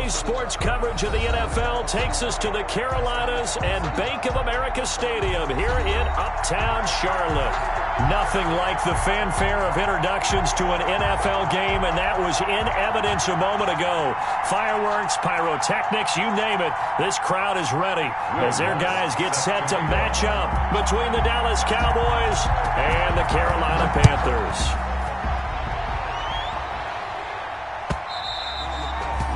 Today's sports coverage of the NFL takes us to the Carolinas and Bank of America Stadium here in Uptown Charlotte. Nothing like the fanfare of introductions to an NFL game, and that was in evidence a moment ago. Fireworks, pyrotechnics, you name it. This crowd is ready as their guys get set to match up between the Dallas Cowboys and the Carolina Panthers.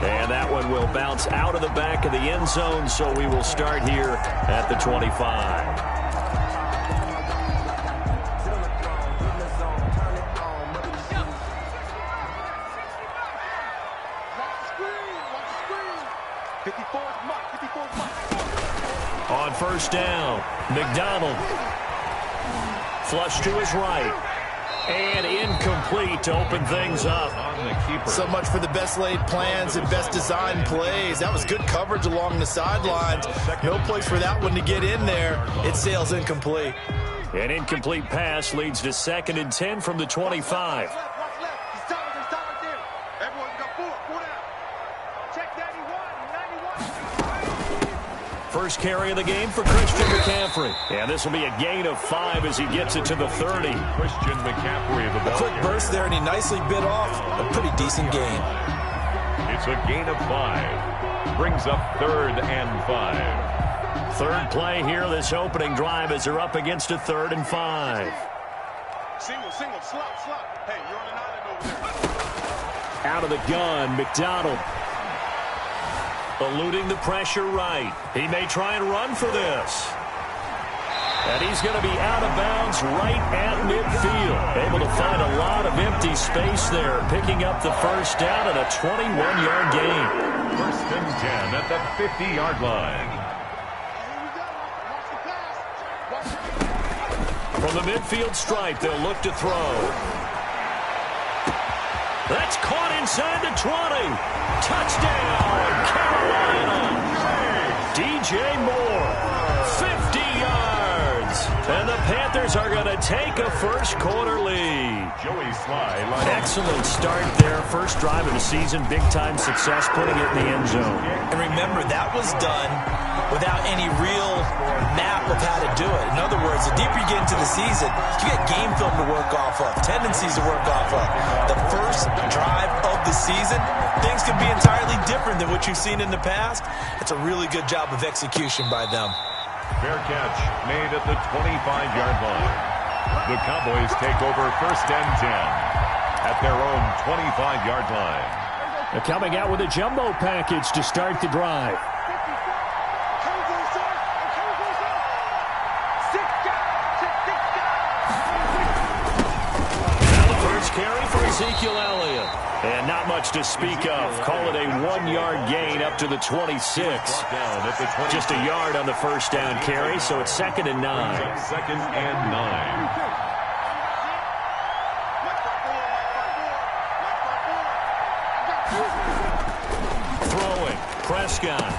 And that one will bounce out of the back of the end zone, so we will start here at the 25. On first down, McDonald. Flush to his right. And incomplete to open things up. So much for the best laid plans and best designed plays. That was good coverage along the sidelines. No place for that one to get in there. It sails incomplete. An incomplete pass leads to 2nd and 10 from the 25. First carry of the game for Christian McCaffrey. And this will be a gain of 5 as he gets it to the 30. Christian McCaffrey, the ball. A quick burst there, and he nicely bit off a pretty decent gain. It's a gain of 5. Brings up 3rd and 5. Third play here, this opening drive, as they're up against a 3rd and 5. Single, slot. Hey, you're on an island over there. Out of the gun, McDonald. Eluding the pressure right. He may try and run for this. And he's going to be out of bounds right at midfield. Able to find a lot of empty space there, picking up the first down and a 21-yard gain. 1st and 10 at the 50-yard line. From the midfield stripe, they'll look to throw. That's caught inside the 20. Touchdown, Carolina. DJ Moore, 50 yards. And the Panthers are going to take a first-quarter lead. Joey Sly. Excellent start there. First drive of the season. Big-time success putting it in the end zone. And remember, that was done without any real map of how to do it. In other words, the deeper you get into the season, you get game film to work off of, tendencies to work off of. The first drive of the season, things can be entirely different than what you've seen in the past. It's a really good job of execution by them. Fair catch made at the 25-yard line. The Cowboys take over 1st and 10 at their own 25-yard line. They're coming out with a jumbo package to start the drive. Carry for Ezekiel Elliott. And not much to speak of. Call it a 1-yard gain up to the 26. Just a yard on the first down carry, so it's 2nd and 9. 2nd and 9. Throwing. Prescott.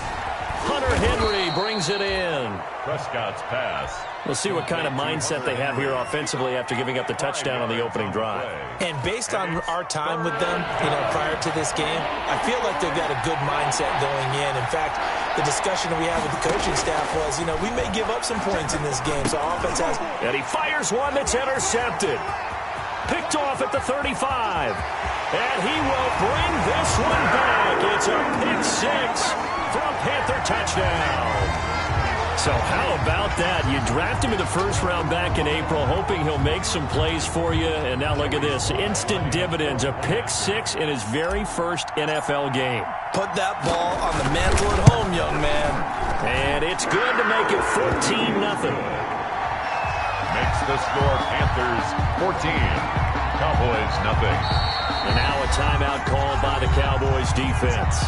Hunter Henry brings it in. Prescott's pass. We'll see what kind of mindset they have here offensively after giving up the touchdown on the opening drive. And based on our time with them, prior to this game, I feel like they've got a good mindset going in. In fact, the discussion that we had with the coaching staff was, we may give up some points in this game, so offense has... And he fires one that's intercepted. Picked off at the 35. And he will bring this one back. It's a pick 6 for a Panther touchdown. So how about that? You draft him in the first round back in April, hoping he'll make some plays for you. And now look at this. Instant dividends. A pick 6 in his very first NFL game. Put that ball on the mantle at home, young man. And it's good to make it 14-0. Makes the score Panthers 14. Cowboys nothing. And now a timeout called by the Cowboys defense.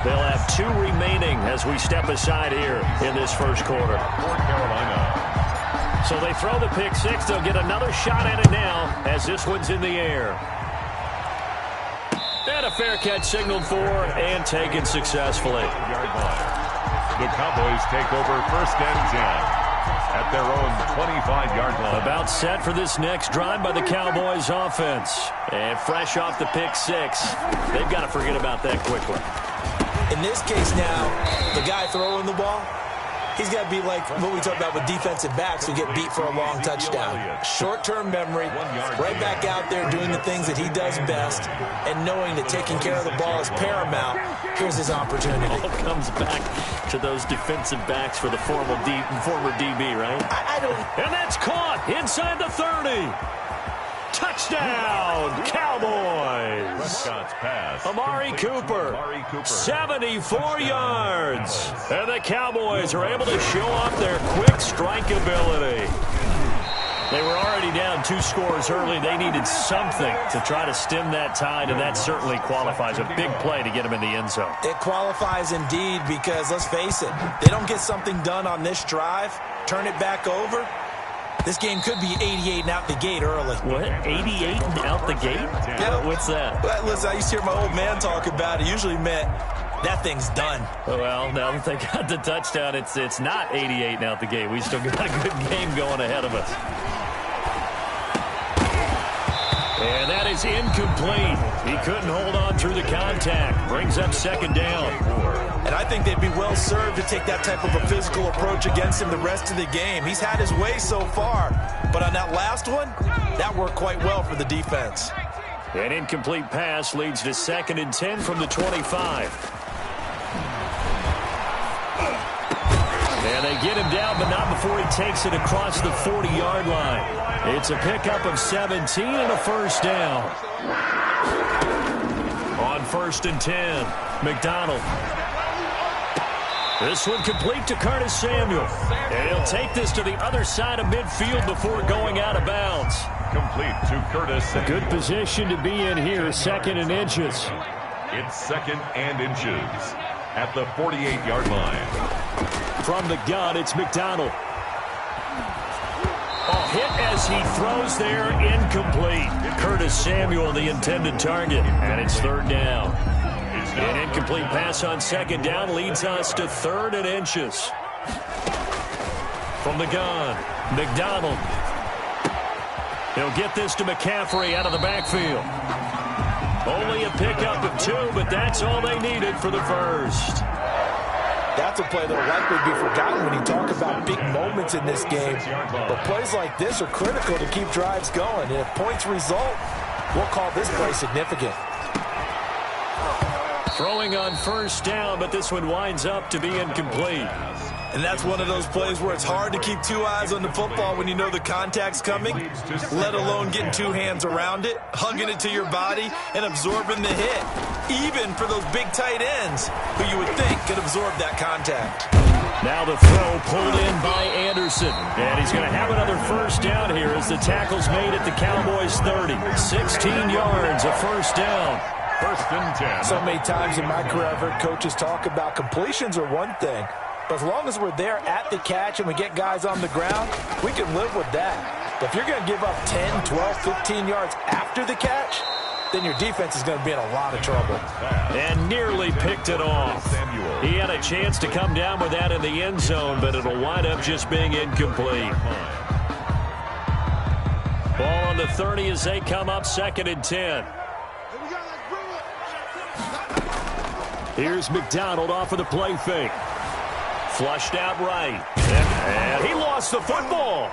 They'll have 2 remaining as we step aside here in this first quarter. For Carolina. So they throw the pick 6. They'll get another shot at it now as this one's in the air. And a fair catch signaled for and taken successfully. The Cowboys take over 1st and 10 at their own 25-yard line. About set for this next drive by the Cowboys offense. And fresh off the pick 6, they've got to forget about that quickly. In this case now, the guy throwing the ball, he's got to be like what we talk about with defensive backs who get beat for a long touchdown. Short-term memory, right back out there doing the things that he does best, and knowing that taking care of the ball is paramount. Here's his opportunity. It all comes back to those defensive backs for the former DB, right? I don't... And that's caught inside the 30. Touchdown, Cowboys! Prescott's pass. Amari Cooper, 74 yards. And the Cowboys are able to show off their quick strike ability. They were already down 2 scores early. They needed something to try to stem that tide, and that certainly qualifies. A big play to get them in the end zone. It qualifies indeed because, let's face it, they don't get something done on this drive, turn it back over, this game could be 88 and out the gate early. What? 88 and out the gate? Yeah. What's that? Well, listen, I used to hear my old man talk about it. Usually meant that thing's done. Well, now that they got the touchdown, it's not 88 and out the gate. We still got a good game going ahead of us. And that is incomplete. He couldn't hold on through the contact. Brings up second down. And I think they'd be well served to take that type of a physical approach against him the rest of the game. He's had his way so far. But on that last one, that worked quite well for the defense. An incomplete pass leads to 2nd and 10 from the 25. And they get him down, but not before he takes it across the 40-yard line. It's a pickup of 17 and a first down. On 1st and 10, McDonald. This one complete to Curtis Samuel. And he'll take this to the other side of midfield before going out of bounds. Complete to Curtis Samuel. A good position to be in here, 2nd and inches. It's 2nd and inches at the 48-yard line. From the gun, it's McDonald. Hit as he throws there, incomplete. Curtis Samuel, the intended target, and it's 3rd down. An incomplete pass on 2nd down leads us to 3rd and inches. From the gun, McDonald. He'll get this to McCaffrey out of the backfield. Only a pickup of 2, but that's all they needed for the first. That's a play that will likely be forgotten when you talk about big moments in this game. But plays like this are critical to keep drives going. And if points result, we'll call this play significant. Throwing on 1st down, but this one winds up to be incomplete. And that's one of those plays where it's hard to keep 2 eyes on the football when you know the contact's coming, let alone getting 2 hands around it, hugging it to your body, and absorbing the hit. Even for those big tight ends who you would think could absorb that contact. Now the throw pulled in by Anderson. And he's going to have another first down here as the tackle's made at the Cowboys 30. 16 yards, a first down. 1st and 10. So many times in my career I've heard coaches talk about completions are one thing. But as long as we're there at the catch and we get guys on the ground, we can live with that. But if you're going to give up 10, 12, 15 yards after the catch, then your defense is going to be in a lot of trouble. And nearly picked it off. He had a chance to come down with that in the end zone, but it'll wind up just being incomplete. Ball on the 30 as they come up 2nd and 10. Here's McDonald off of the play fake. Flushed out right. And he lost the football.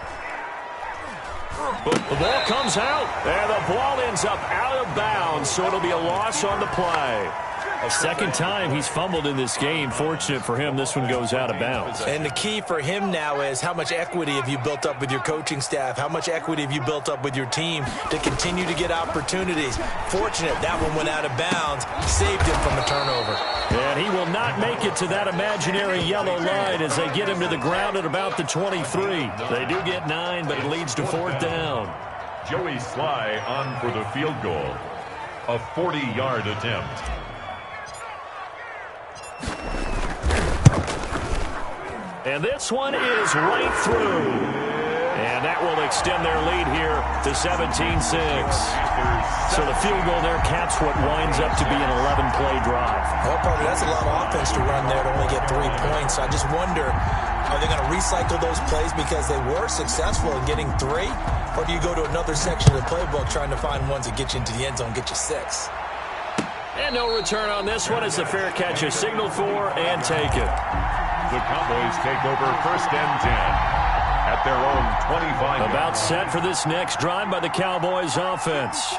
But the ball comes out, and the ball ends up out of bounds, so it'll be a loss on the play. A 2nd time he's fumbled in this game. Fortunate for him, this one goes out of bounds. And the key for him now is how much equity have you built up with your coaching staff? How much equity have you built up with your team to continue to get opportunities? Fortunate that one went out of bounds, saved him from a turnover. And he will not make it to that imaginary yellow line as they get him to the ground at about the 23. They do get 9, but it leads to 4th down. Joey Sly on for the field goal. A 40-yard attempt. And this one is right through. And that will extend their lead here to 17-6. So the field goal there caps what winds up to be an 11-play drive. Well, probably that's a lot of offense to run there to only get 3 points. So I just wonder, are they going to recycle those plays because they were successful in getting 3? Or do you go to another section of the playbook trying to find ones that get you into the end zone, get you 6? And no return on this one as the fair catch is signaled for and taken. The Cowboys take over 1st and 10 at their own 25. About set for this next drive by the Cowboys offense.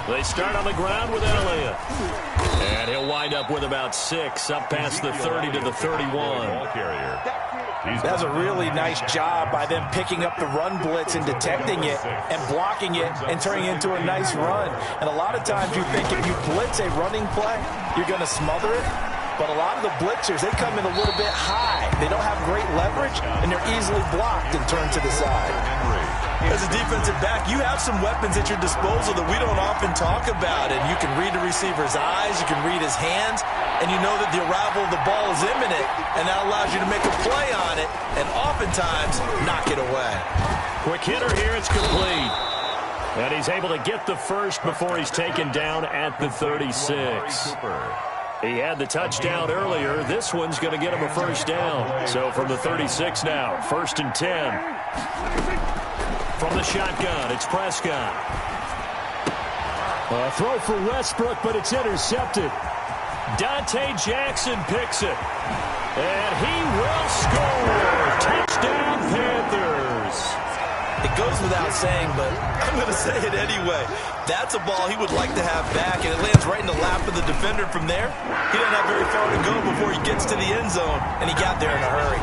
They start on the ground with Elliott. And he'll wind up with about 6 up past the 30 to the 31. That's a really nice job by them picking up the run blitz and detecting it and blocking it and turning it into a nice run. And a lot of times you think if you blitz a running play, you're going to smother it. But a lot of the blitzers, they come in a little bit high. They don't have great leverage, and they're easily blocked and turned to the side. As a defensive back, you have some weapons at your disposal that we don't often talk about. And you can read the receiver's eyes, you can read his hands, and you know that the arrival of the ball is imminent, and that allows you to make a play on it and oftentimes knock it away. Quick hitter here, it's complete. And he's able to get the first before he's taken down at the 36. He had the touchdown earlier. This one's going to get him a first down. So from the 36 now, 1st and 10. From the shotgun, it's Prescott. A throw for Westbrook, but it's intercepted. Dante Jackson picks it. And he will score. Touchdown, Panthers. It goes without saying, but I'm going to say it anyway. That's a ball he would like to have back, and it lands right in the lap of the defender from there. He doesn't have very far to go before he gets to the end zone, and he got there in a hurry.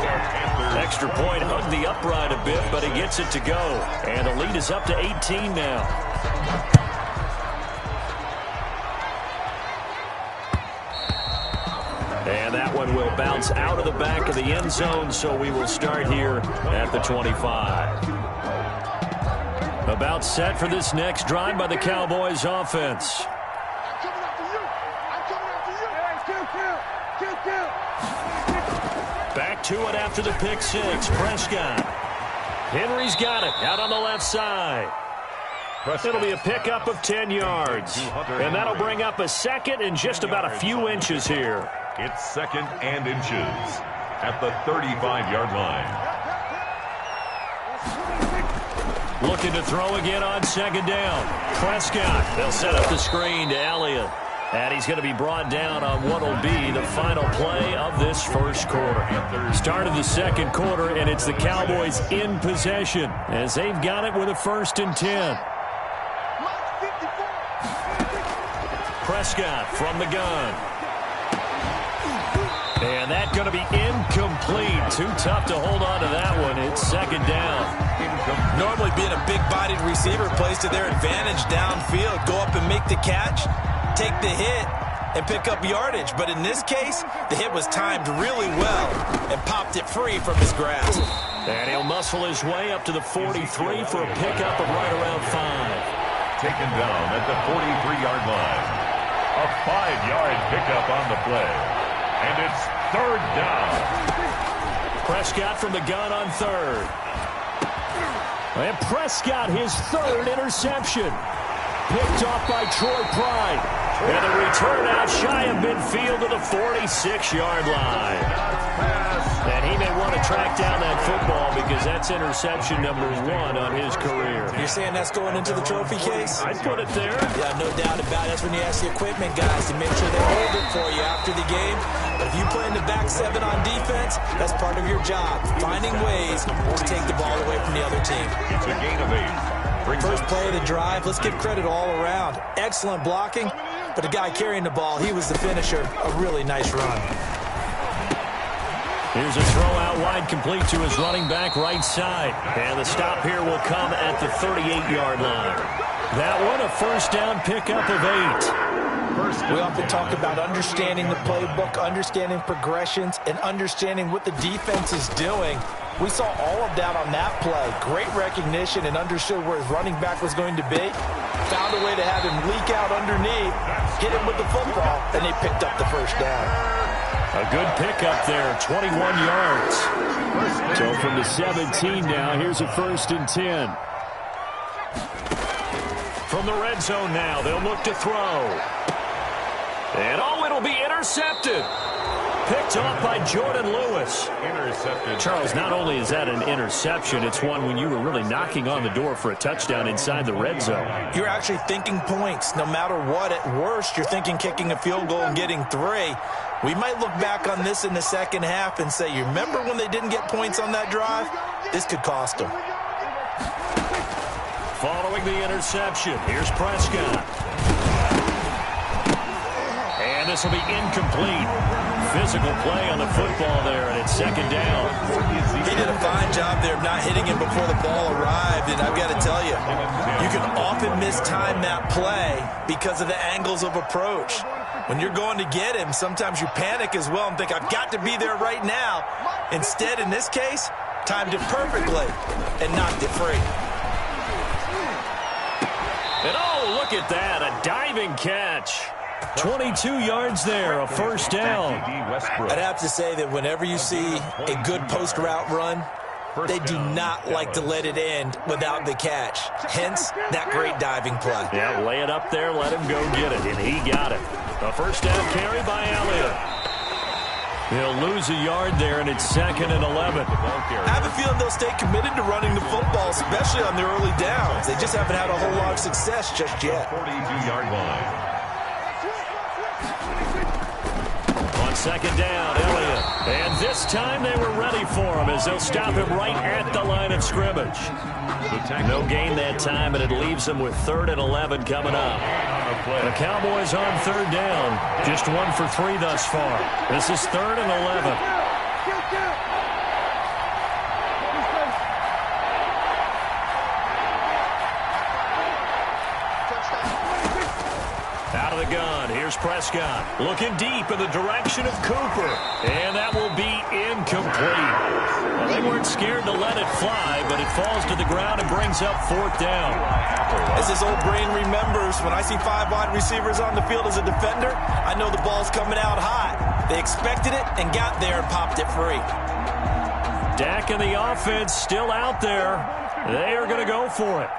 Extra point hugged the upright a bit, but he gets it to go. And the lead is up to 18 now. And that one will bounce out of the back of the end zone, so we will start here at the 25. About set for this next drive by the Cowboys offense. Back to it after the pick six. Prescott. Henry's got it out on the left side. It'll be a pickup of 10 yards. And that'll bring up a second and just about a few inches here. It's 2nd and inches at the 35-yard line. Looking to throw again on 2nd down. Prescott. They'll set up the screen to Elliott. And he's going to be brought down on what will be the final play of this first quarter. Start of the second quarter, and it's the Cowboys in possession as they've got it with a 1st and 10. Prescott from the gun. And that's going to be incomplete. Too tough to hold on to that one. It's 2nd down. Normally being a big-bodied receiver plays to their advantage downfield. Go up and make the catch, take the hit, and pick up yardage. But in this case, the hit was timed really well and popped it free from his grasp. And he'll muscle his way up to the 43 for a pickup of right around 5. Taken down at the 43-yard line. A 5-yard pickup on the play. And it's 3rd down. Prescott from the gun on 3rd. And Prescott, his 3rd interception. Picked off by Troy Pride. And the return out shy of midfield to the 46-yard line. And he may want to track down that football because that's interception number 1 on his career. You're saying that's going into the trophy case? I'd put it there. Yeah, no doubt about it. That's when you ask the equipment guys to make sure they hold it for you after the game. But if you play in the back 7 on defense, that's part of your job, finding ways to take the ball away from the other team. It's a gain of 8. First play of the drive, let's give credit all around. Excellent blocking, but the guy carrying the ball, he was the finisher. A really nice run. Here's a throw out wide complete to his running back right side. And the stop here will come at the 38-yard line. That one a first down pickup of 8. We often talk about understanding the playbook, understanding progressions, and understanding what the defense is doing. We saw all of that on that play. Great recognition and understood where his running back was going to be. Found a way to have him leak out underneath, hit him with the football, and they picked up the first down. A good pickup there, 21 yards. So from the 17 now, here's a 1st and 10. From the red zone now, they'll look to throw. And it'll be intercepted. picked off by Jordan Lewis. Intercepted. Charles, not only is that an interception, it's one when you were really knocking on the door for a touchdown inside the red zone. You're actually thinking points. No matter what, at worst, you're thinking kicking a field goal and getting 3. We might look back on this in the second half and say, you remember when they didn't get points on that drive? This could cost them. Following the interception, here's Prescott. And this will be incomplete. Physical play on the football there, and it's second down. He did a fine job there of not hitting him before the ball arrived, and I've got to tell you, you can often mistime that play because of the angles of approach. When you're going to get him, sometimes you panic as well and think, I've got to be there right now. Instead, in this case, timed it perfectly and knocked it free. And oh, look at that, a diving catch. 22 yards there, a first down. I'd have to say that whenever you see a good post route run, they do not like to let it end without the catch. Hence, that great diving play. Yeah, lay it up there, let him go get it, and he got it. A first down carry by Elliott. He'll lose a yard there, and it's 2nd and 11. I have a feeling they'll stay committed to running the football, especially on their early downs. They just haven't had a whole lot of success just yet. 42-yard line. Second down, Elliott. And this time they were ready for him as they'll stop him right at the line of scrimmage. No gain that time, and it leaves them with 3rd and 11 coming up. The Cowboys on 3rd down. Just 1 for 3 thus far. This is 3rd and 11. Out of the gun, here's Prescott. Looking deep in the direction of Cooper. And that will be incomplete. Well, they weren't scared to let it fly, but it falls to the ground and brings up 4th down. As his old brain remembers, when I see 5 wide receivers on the field as a defender, I know the ball's coming out hot. They expected it and got there and popped it free. Dak and the offense still out there. They are going to go for it.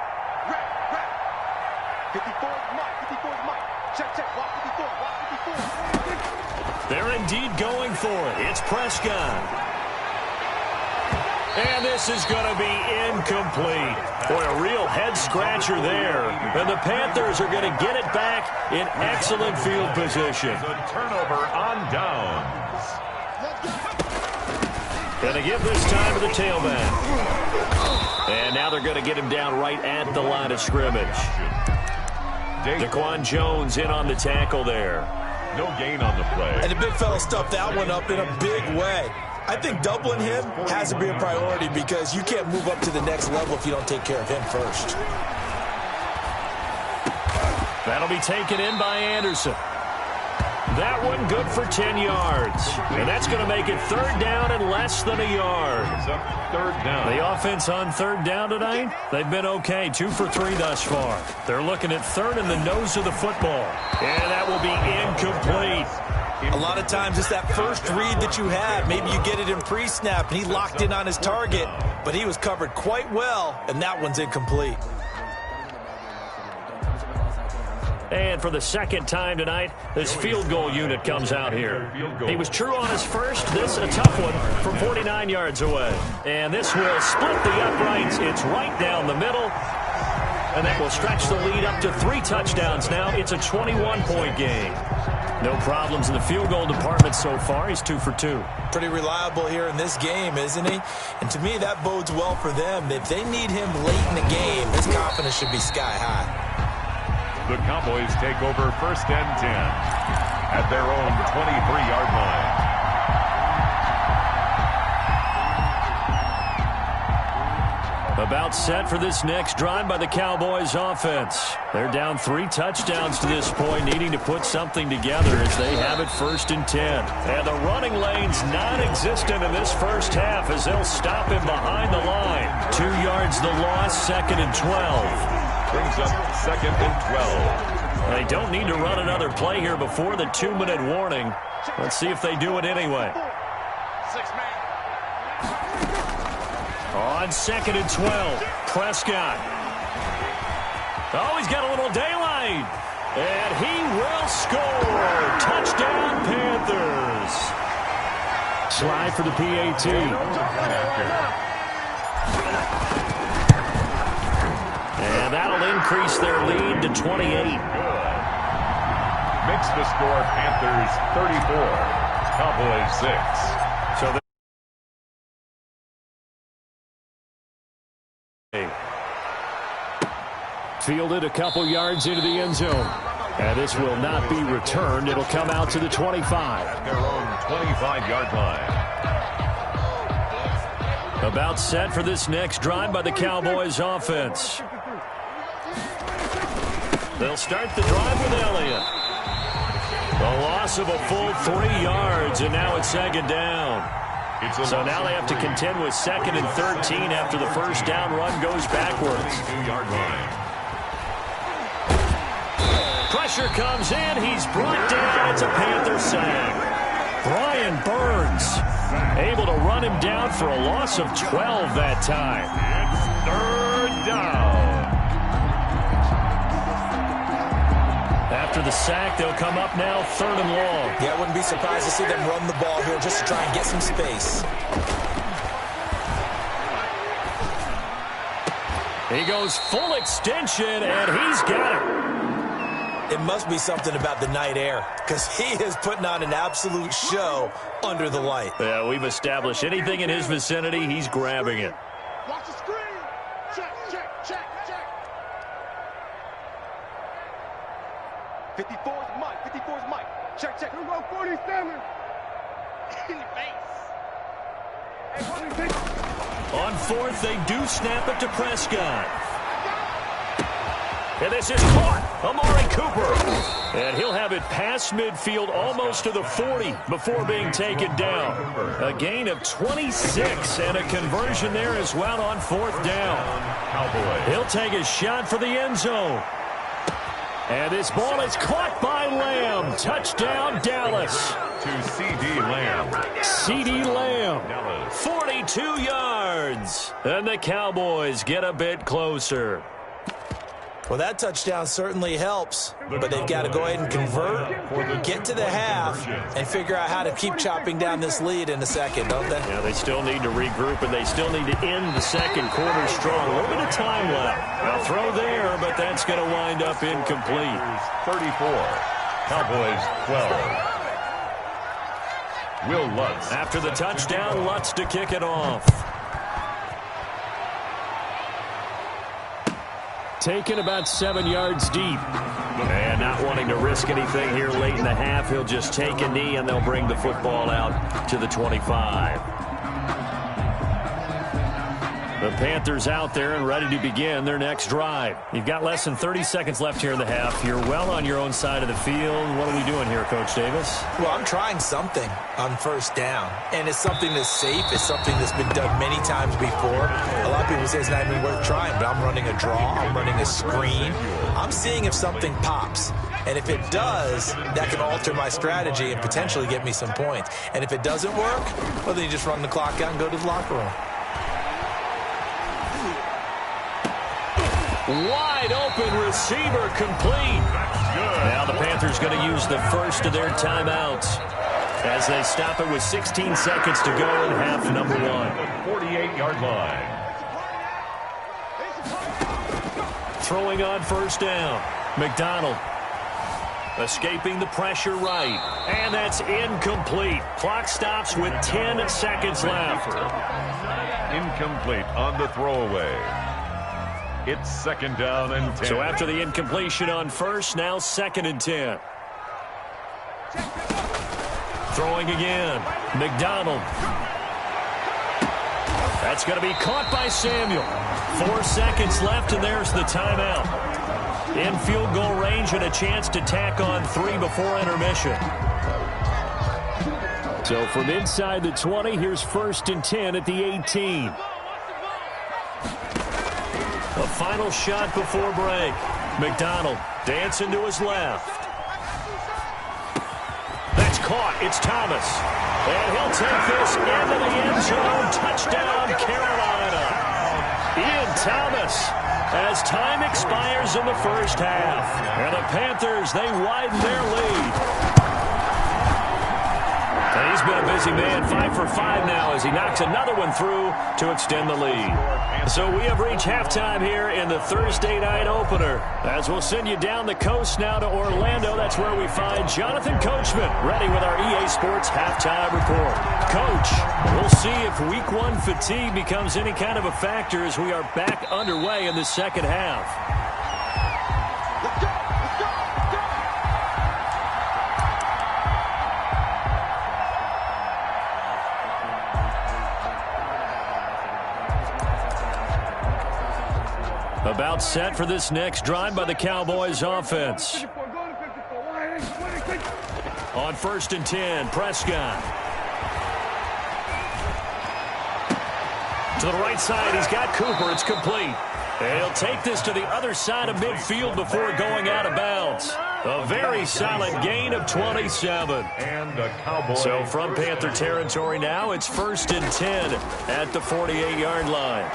They're indeed going for it. It's Prescott. And this is going to be incomplete. Boy, a real head-scratcher there. And the Panthers are going to get it back in excellent field position. The turnover on downs. Going to give this time to the tailback. And now they're going to get him down right at the line of scrimmage. Daquan Jones in on the tackle there. No gain on the play. And the big fella stuffed that one up in a big way. I think doubling him has to be a priority because you can't move up to the next level if you don't take care of him first. That'll be taken in by Anderson. That one good for 10 yards. And that's going to make it 3rd down and less than a yard. It's up 3rd down. The offense on 3rd down tonight, they've been okay. 2 for 3 thus far. They're looking at 3rd in the nose of the football. And that will be incomplete. A lot of times it's that first read that you have. Maybe you get it in pre-snap and he locked in on his target, but he was covered quite well, and that one's incomplete. And for the 2nd time tonight, this field goal unit comes out here. He was true on his first. This a tough one from 49 yards away. And this will split the uprights. It's right down the middle. And that will stretch the lead up to 3 touchdowns now. It's a 21-point game. No problems in the field goal department so far. He's 2 for 2. Pretty reliable here in this game, isn't he? And to me, that bodes well for them. If they need him late in the game, his confidence should be sky high. The Cowboys take over 1st and 10 at their own 23-yard line. About set for this next drive by the Cowboys offense. They're down 3 touchdowns to this point, needing to put something together as they have it 1st and 10. And the running lane's non-existent in this first half as they'll stop him behind the line. 2 yards the loss, 2nd and 12. Brings up 2nd and 12. They don't need to run another play here before the 2-minute warning. Let's see if they do it anyway. On 2nd and 12, Prescott. Oh, he's got a little daylight. And he will score. Touchdown, Panthers. Slide for the PAT. And that'll increase their lead to 28. Makes the score Panthers 34, Cowboys 6. So fielded a couple yards into the end zone. And this will not be returned. It'll come out to the 25. At their own 25-yard line. About set for this next drive by the Cowboys offense. They'll start the drive with Elliott. A loss of a full 3 yards, and now it's second down. So now they have to contend with 2nd and 13 after the first down run goes backwards. 2-yard line. Pressure comes in. He's brought down. It's a Panther sack. Brian Burns able to run him down for a loss of 12 that time. It's 3rd down. After the sack, they'll come up now 3rd and long. Yeah, I wouldn't be surprised to see them run the ball here just to try and get some space. He goes full extension, and he's got it. It must be something about the night air, because he is putting on an absolute show under the light. Yeah, we've established anything in his vicinity, he's grabbing it. Watch the screen. Check, check, check, check. 54's Mike. 54's Mike. Check, check. Here we go, 47. In the face. Hey, On 4th, they do snap it to Prescott. And this is caught. Amari Cooper. And he'll have it past midfield almost to the 40 before being taken down. A gain of 26 and a conversion there as well on 4th down. He'll take a shot for the end zone. And this ball is caught by Lamb. Touchdown, Dallas. To C.D. Lamb. C.D. Lamb. 42 yards. And the Cowboys get a bit closer. Well, that touchdown certainly helps, but they've got to go ahead and convert, get to the half, and figure out how to keep chopping down this lead in a second, don't they? Yeah, they still need to regroup, and they still need to end the second quarter strong. A little bit of time left. Now throw there, but that's going to wind up incomplete. 34, Cowboys 12. Will Lutz. After the touchdown, Lutz to kick it off. Taken about 7 yards deep. And not wanting to risk anything here late in the half, he'll just take a knee and they'll bring the football out to the 25. The Panthers out there and ready to begin their next drive. You've got less than 30 seconds left here in the half. You're well on your own side of the field. What are we doing here, Coach Davis? Well, I'm trying something on first down, and it's something that's safe. It's something that's been done many times before. A lot of people say it's not even worth trying, but I'm running a draw. I'm running a screen. I'm seeing if something pops. And if it does, that can alter my strategy and potentially get me some points. And if it doesn't work, well, then you just run the clock out and go to the locker room. Wide open receiver complete. Now the Panthers going to use the first of their timeouts as they stop it with 16 seconds to go in half number 1. 48-yard line. Throwing on first down. McDonald escaping the pressure right. And that's incomplete. Clock stops with 10 seconds left. Incomplete on the throwaway. It's 2nd down and 10. So after the incompletion on first, now 2nd and 10. Throwing again. McDonald. That's going to be caught by Samuel. 4 seconds left, and there's the timeout. In field goal range and a chance to tack on 3 before intermission. So from inside the 20, here's 1st and 10 at the 18. A final shot before break. McDonald dancing to his left. That's caught. It's Thomas. And he'll take this into the end zone. Touchdown, Carolina. Ian Thomas as time expires in the first half. And the Panthers, they widen their lead. And he's been a busy man, 5 for 5 now as he knocks another one through to extend the lead. So we have reached halftime here in the Thursday night opener. As we'll send you down the coast now to Orlando, that's where we find Jonathan Coachman ready with our EA Sports halftime report. Coach, we'll see if week 1 fatigue becomes any kind of a factor as we are back underway in the second half. About set for this next drive by the Cowboys offense. On 1st and 10, Prescott. To the right side, he's got Cooper. It's complete. And he'll take this to the other side of midfield before going out of bounds. A very solid gain of 27. So from Panther territory now, it's 1st and 10 at the 48-yard line.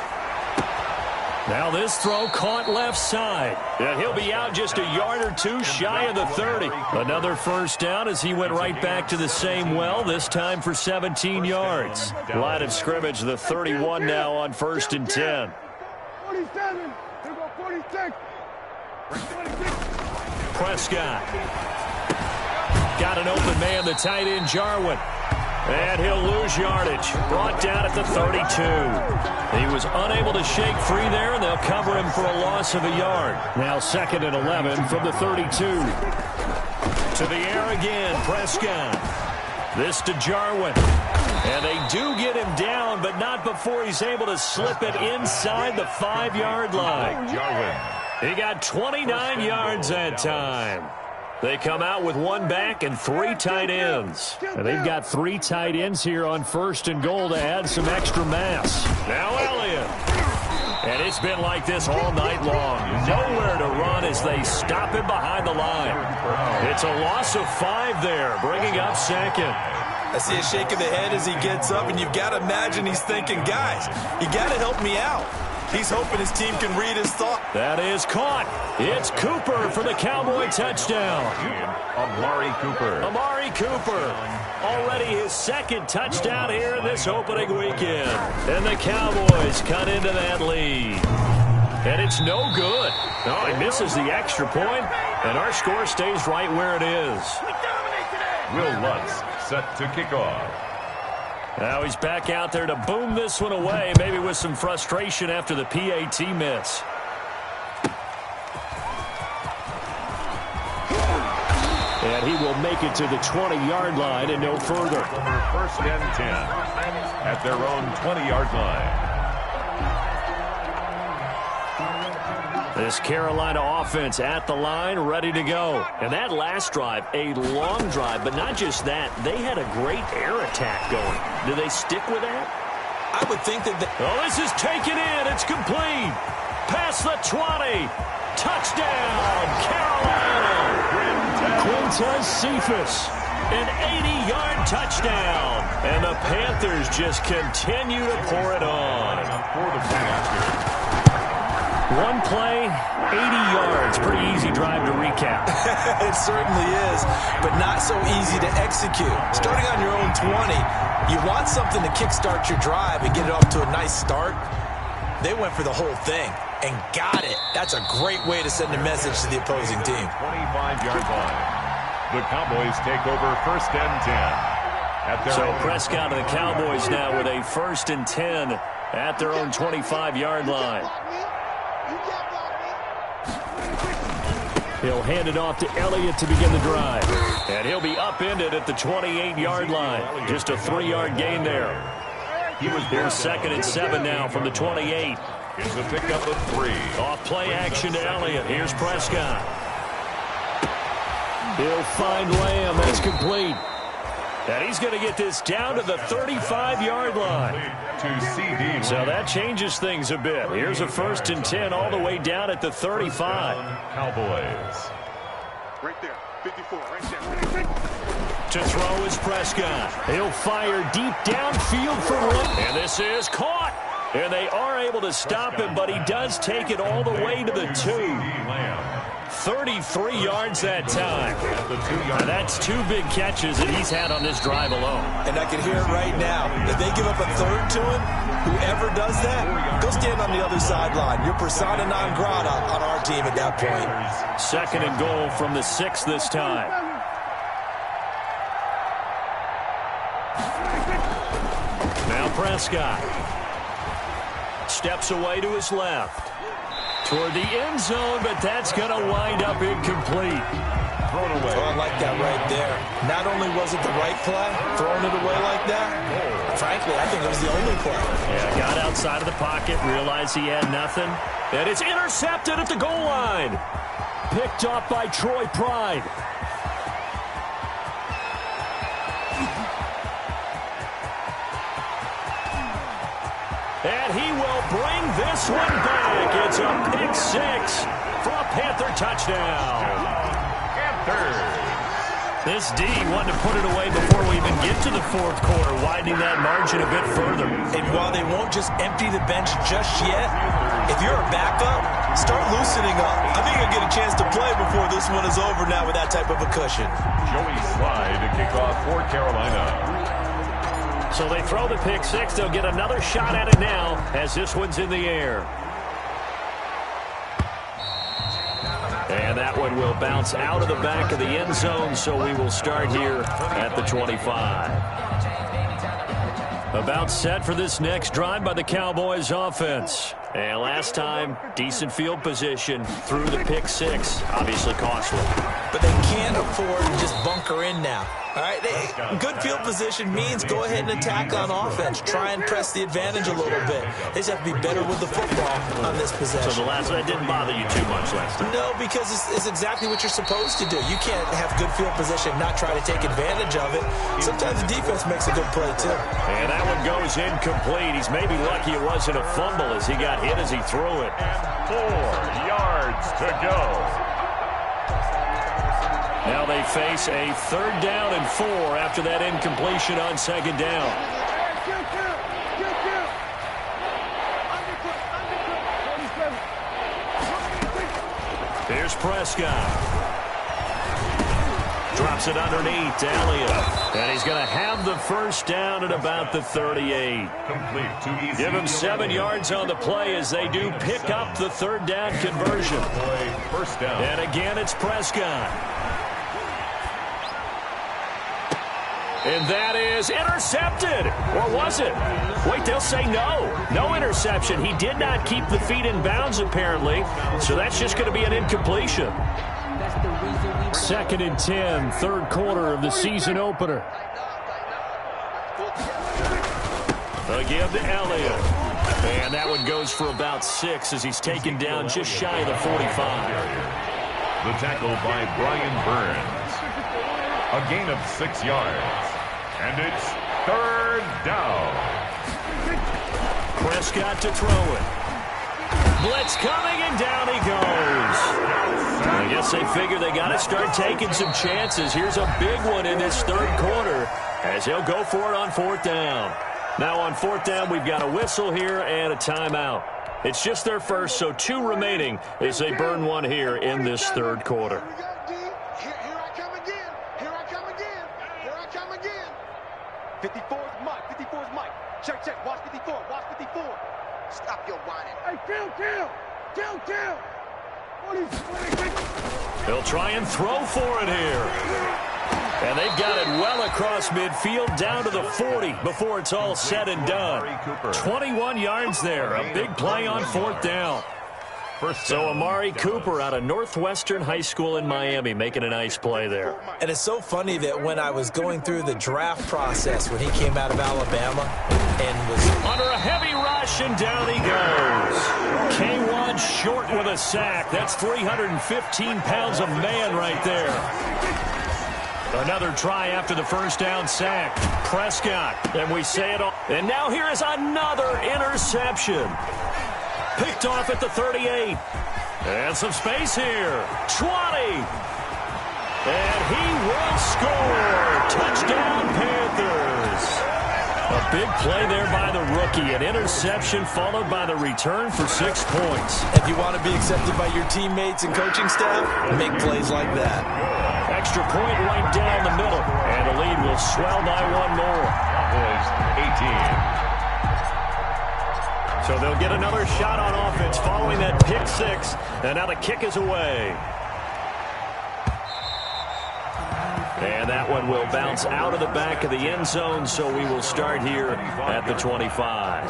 Now this throw caught left side. And he'll be out just a yard or two shy of the 30. Another first down as he went right back to the same well, this time for 17 yards. Line of scrimmage, the 31 now on 1st and 10. 47. 46. Prescott. Got an open man, the tight end, Jarwin. And he'll lose yardage. Brought down at the 32. He was unable to shake free there, and they'll cover him for a loss of a yard. Now 2nd and 11 from the 32. To the air again, Prescott. This to Jarwin. And they do get him down, but not before he's able to slip it inside the 5-yard line. Jarwin. He got 29 yards that time. They come out with 1 back and 3 tight ends. And they've got 3 tight ends here on 1st and goal to add some extra mass. Now Elliott. And it's been like this all night long. Nowhere to run as they stop him behind the line. It's a loss of 5 there, bringing up 2nd. I see a shake of the head as he gets up, and you've got to imagine he's thinking, guys, you got to help me out. He's hoping his team can read his thought. That is caught. It's Cooper for the Cowboy touchdown. Amari Cooper. Amari Cooper. Already his 2nd touchdown here in this opening weekend. And the Cowboys cut into that lead. And it's no good. No, he misses the extra point, and our score stays right where it is. Will Lutz set to kick off. Now he's back out there to boom this one away, maybe with some frustration after the PAT miss. And he will make it to the 20-yard line and no further. 1st and 10 at their own 20-yard line. This Carolina offense at the line, ready to go. And that last drive, a long drive, but not just that. They had a great air attack going. Do they stick with that? I would think that Oh, this is taken in. It's complete. Past the 20. Touchdown, Carolina. Quintez Cephas. An 80-yard touchdown. And the Panthers just continue to pour it on. For the Panthers. 1 play, 80 yards. Pretty easy drive to recap. It certainly is, but not so easy to execute. Starting on your own 20, you want something to kickstart your drive and get it off to a nice start. They went for the whole thing and got it. That's a great way to send a message to the opposing team. 25-yard line. The Cowboys take over 1st and 10. So Prescott and the Cowboys now with a 1st and 10 at their own 25-yard line. He'll hand it off to Elliott to begin the drive. And he'll be upended at the 28-yard line. Just a 3-yard gain there. Here's 2nd and 7 now from the 28. It's a pickup of 3. Off play action to Elliott. Here's Prescott. He'll find Lamb. That's complete. And he's going to get this down to the 35-yard line. So that changes things a bit. Here's a 1st and 10 all the way down at the 35. Cowboys. Right there. 54. Right there. To throw is Prescott. He'll fire deep downfield for one. And this is caught. And they are able to stop him, but he does take it all the way to the 2. 33 yards that time. Now that's 2 big catches that he's had on this drive alone. And I can hear it right now. If they give up a third to him, whoever does that, go stand on the other sideline. You're persona non grata on our team at that point. 2nd and goal from the 6 this time. Now Prescott steps away to his left. Toward the end zone, but that's going to wind up incomplete. Thrown away. Oh, I like that right there. Not only was it the right play, throwing it away like that, frankly, I think it was the only play. Yeah, got outside of the pocket, realized he had nothing, and it's intercepted at the goal line. Picked off by Troy Pride. And he will bring this one back. It's a pick 6 for a Panther touchdown. Panthers. This D wanted to put it away before we even get to the 4th quarter, widening that margin a bit further. And while they won't just empty the bench just yet, if you're a backup, start loosening up. I think you'll get a chance to play before this one is over now with that type of a cushion. Joey Slye to kick off for Carolina. So they throw the pick 6. They'll get another shot at it now as this one's in the air. And that one will bounce out of the back of the end zone, so we will start here at the 25. About set for this next drive by the Cowboys offense. And last time, decent field position through the pick 6. Obviously costly. But they can't afford to just bunker in now. All right, good field position means go ahead and attack on offense. Try and press the advantage a little bit. They just have to be better with the football on this possession. So the last one didn't bother you too much last time? No, because it's exactly what you're supposed to do. You can't have good field position and not try to take advantage of it. Sometimes the defense makes a good play, too. And that one goes incomplete. He's maybe lucky it wasn't a fumble as he got hit as he threw it. 4 yards to go. Now they face a 3rd down and 4 after that incompletion on 2nd down. Here's Prescott. Drops it underneath to Elliott. And he's going to have the 1st down at about the 38. Complete. Too easy. Give him 7 yards on the play as they do pick up the 3rd down conversion. 1st down. And again, it's Prescott. And that is intercepted. Or was it? Wait, they'll say no. No interception. He did not keep the feet in bounds, apparently. So that's just going to be an incompletion. 2nd and 10, 3rd quarter of the season opener. Again to Elliott. And that one goes for about 6 as he's taken down just shy of the 45. The tackle by Brian Burns. A gain of 6 yards. And it's 3rd down. Prescott to throw it. Blitz coming, and down he goes. I guess they figure they got to start taking some chances. Here's a big one in this 3rd quarter as he'll go for it on 4th down. Now on 4th down, we've got a whistle here and a timeout. It's just their first, so 2 remaining as they burn one here in this 3rd quarter. Here I come again. Here I come again. Here I come again. 54 is Mike. 54 is Mike. Check. Watch 54. Watch 54. Stop your whining. Hey, kill. They'll try and throw for it here. And they've got it well across midfield down to the 40 before it's all said and done. 21 yards there. A big play on 4th down. So Amari Cooper out of Northwestern High School in Miami making a nice play there. And it's so funny that when I was going through the draft process when he came out of Alabama and was under a heavy rush, and down he goes. K1 short with a sack. That's 315 pounds of man right there. Another try after the 1st down sack. Prescott, and we say it all. And now here is another interception. Picked off at the 38. And some space here. 20. And he will score. Touchdown, Panthers. A big play there by the rookie. An interception followed by the return for 6 points. If you want to be accepted by your teammates and coaching staff, make plays like that. Extra point right down the middle. And the lead will swell by 1 more. Cowboys 18. So they'll get another shot on offense following that pick 6. And now the kick is away. And that one will bounce out of the back of the end zone, so we will start here at the 25.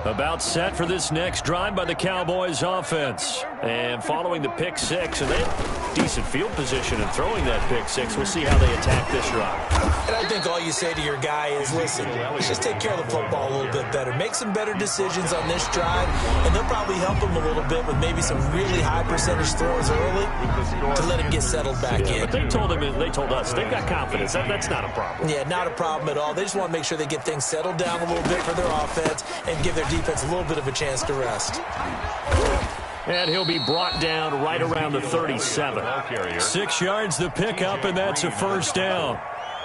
About set for this next drive by the Cowboys offense. And following the pick 6, and they have decent field position in throwing that pick 6. We'll see how they attack this drive. And I think all you say to your guy is, listen, let's just take care of the football a little bit better. Make some better decisions on this drive, and they'll probably help him a little bit with maybe some really high percentage throws early to let him get settled back in. But they told us they've got confidence. That's not a problem. Yeah, not a problem at all. They just want to make sure they get things settled down a little bit for their offense and give their defense a little bit of a chance to rest. And he'll be brought down right around the 37. 6 yards the pickup, and that's a first down.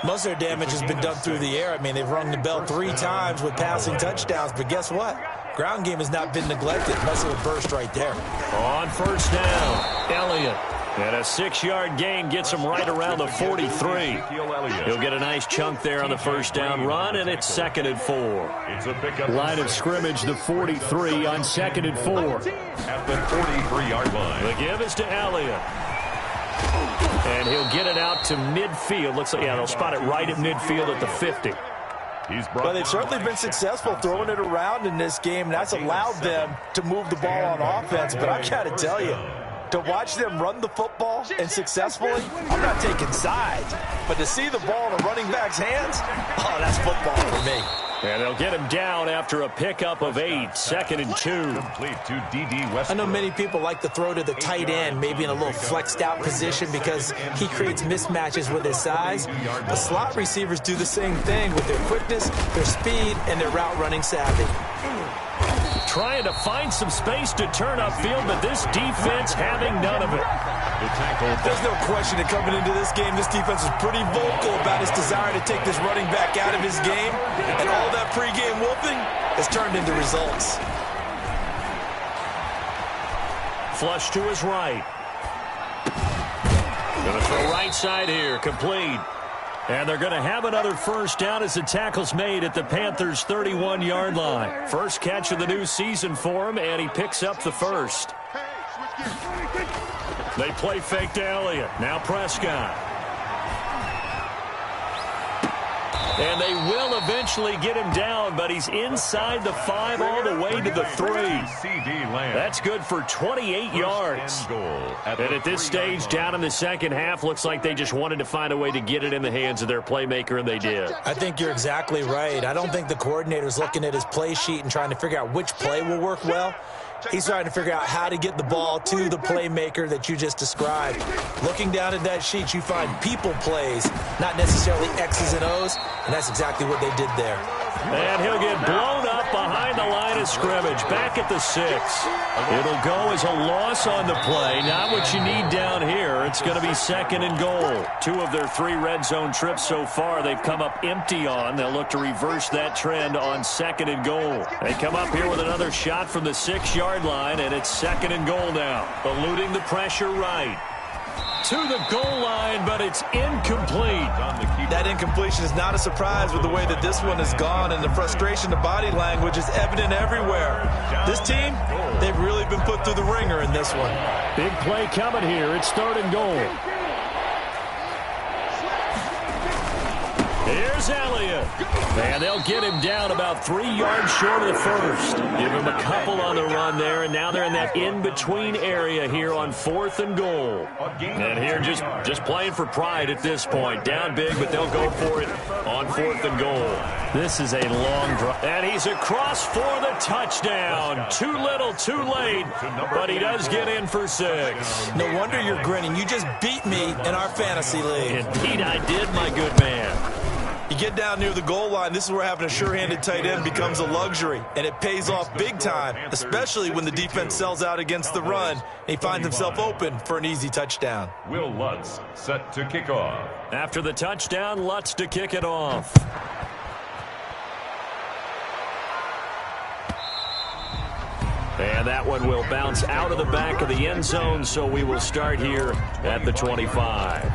Most of their damage has been done through the air. I mean, they've rung the bell 3 times with passing touchdowns, but guess what? Ground game has not been neglected. Nice little burst right there. On first down, Elliott. And a 6-yard gain gets him right around the 43. He'll get a nice chunk there on the first down run, and it's 2nd and 4. Line of scrimmage, the 43 on 2nd and 4. At the 43-yard line. The give is to Elliott. And he'll get it out to midfield. Looks like, yeah, they'll spot it right at midfield at the 50. Well, they've certainly been successful throwing it around in this game, and that's allowed them to move the ball on offense. But I got to tell you, to watch them run the football and successfully, I'm not taking sides, but to see the ball in a running back's hands, oh, that's football for me. And they'll get him down after a pickup of 8, 2nd and 2. Complete to D.D. Westbrook. I know many people like to throw to the tight end, maybe in a little flexed out position because he creates mismatches with his size. The slot receivers do the same thing with their quickness, their speed, and their route running savvy. Trying to find some space to turn upfield, but this defense having none of it. There's no question that coming into this game, this defense is pretty vocal about its desire to take this running back out of his game, and all that pregame whooping has turned into results. Flush to his right. Going to throw right side here, complete. And they're going to have another first down as the tackle's made at the Panthers' 31-yard line. First catch of the new season for him, and he picks up the first. They play fake to Elliott. Now Prescott. And they will eventually get him down, but he's inside the 5 all the way to the 3. That's good for 28 yards. And at this stage, down in the second half, looks like they just wanted to find a way to get it in the hands of their playmaker, and they did. I think you're exactly right. I don't think the coordinator's looking at his play sheet and trying to figure out which play will work well. He's trying to figure out how to get the ball to the playmaker that you just described. Looking down at that sheet, you find people plays, not necessarily X's and O's, and that's exactly what they did there. And he'll get blown up behind the line of scrimmage, back at the 6. It'll go as a loss on the play. Not what you need down here. It's going to be 2nd and goal. 2 of their 3 red zone trips so far they've come up empty on. They'll look to reverse that trend on 2nd and goal. They come up here with another shot from the 6-yard line, and it's 2nd and goal now. Eluding the pressure right. To the goal line, but it's incomplete. That incompletion is not a surprise with the way that this one has gone, and the frustration, the body language is evident everywhere. This team, they've really been put through the ringer in this one. Big play coming here. It's 3rd and goal. Here's Elliott. And they'll get him down about 3 yards short of the first. Give him a couple on the run there, and now they're in that in-between area here on 4th and goal. And here just playing for pride at this point. Down big, but they'll go for it on 4th and goal. This is a long drive. And he's across for the touchdown. Too little, too late, but he does get in for 6. No wonder you're grinning. You just beat me in our fantasy league. Indeed I did, my good man. You get down near the goal line, this is where having a sure-handed tight end becomes a luxury, and it pays off big time, especially when the defense sells out against the run, and he finds himself open for an easy touchdown. Will Lutz set to kick off. After the touchdown, Lutz to kick it off. And that one will bounce out of the back of the end zone, so we will start here at the 25.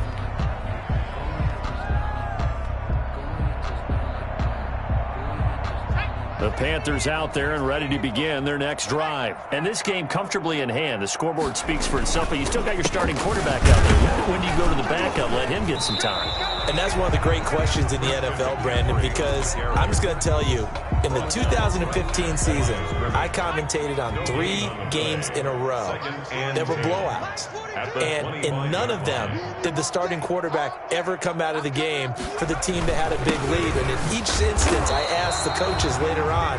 The Panthers out there and ready to begin their next drive. And this game comfortably in hand. The scoreboard speaks for itself, but you still got your starting quarterback out there. When do you go to the backup, let him get some time? And that's one of the great questions in the NFL, Brandon, because I'm just going to tell you, in the 2015 season, I commentated on 3 games in a row that were blowouts. And in none of them did the starting quarterback ever come out of the game for the team that had a big lead. And in each instance, I asked the coaches later on,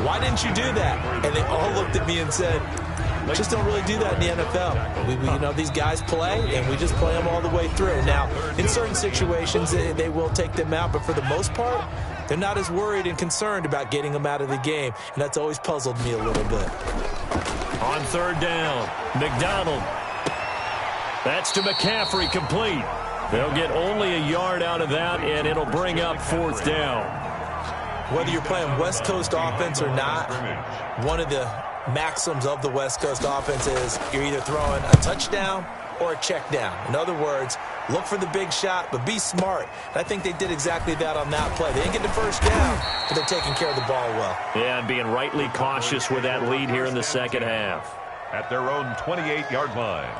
why didn't you do that? And they all looked at me and said, just don't really do that in the NFL. We you know, these guys play, and we just play them all the way through. Now, in certain situations, they will take them out, but for the most part, they're not as worried and concerned about getting them out of the game, and that's always puzzled me a little bit. On third down, McDonald. That's to McCaffrey, complete. They'll get only a yard out of that, and it'll bring up fourth down. Whether you're playing West Coast offense or not, one of the maxims of the West Coast offense is you're either throwing a touchdown or a check down. In other words, look for the big shot, but be smart. And I think they did exactly that on that play. They didn't get the first down, but they're taking care of the ball well. Yeah, and being rightly cautious with that lead here in the second half. At their own 28-yard line.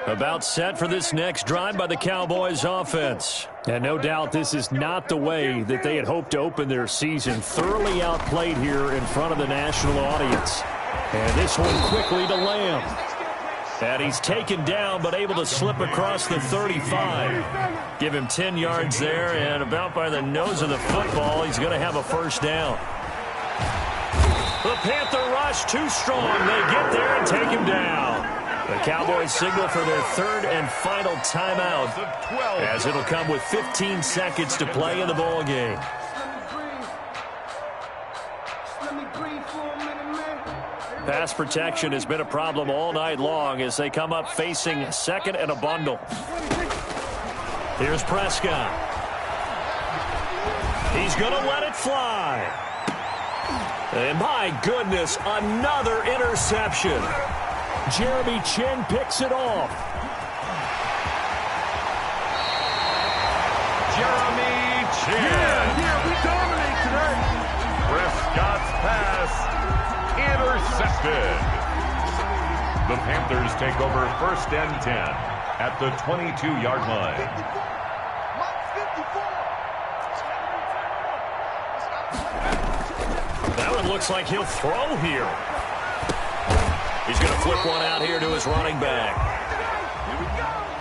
About set for this next drive by the Cowboys offense. And no doubt this is not the way that they had hoped to open their season. Thoroughly outplayed here in front of the national audience. And this one quickly to Lamb. And he's taken down but able to slip across the 35. Give him 10 yards there, and about by the nose of the football, he's going to have a first down. The Panther rush too strong. They get there and take him down. The Cowboys signal for their third and final timeout, as it'll come with 15 seconds to play in the ball game. Pass protection has been a problem all night long as they come up facing second and a bundle. Here's Prescott. He's going to let it fly. And my goodness, another interception. Jeremy Chin picks it off. Jeremy Chin. Yeah, we dominate today. Prescott's pass intercepted. The Panthers take over first and 10 at the 22-yard line. That one looks like he'll throw here. He's going to flip one out here to his running back.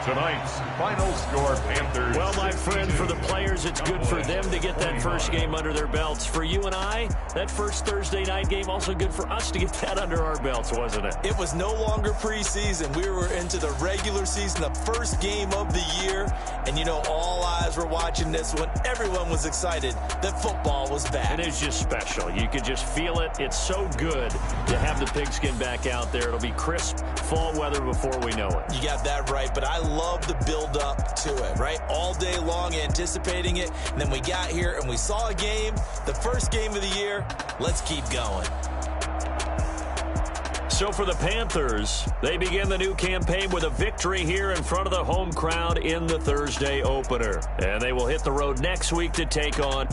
Tonight's final score, Panthers. Well, my friend, for the players, it's good for them to get that first game under their belts. For you and I, that first Thursday night game, also good for us to get that under our belts, wasn't it? It was no longer preseason. We were into the regular season, the first game of the year. And, you know, all eyes were watching this when everyone was excited that football was back. It is just special. You could just feel it. It's so good to have the pigskin back out there. It'll be crisp fall weather before we know it. You got that right, but I love the build-up to it, right? All day long anticipating it, and then we got here and we saw a game, the first game of the year. Let's keep going. So for the Panthers, they begin the new campaign with a victory here in front of the home crowd in the Thursday opener. And they will hit the road next week to take on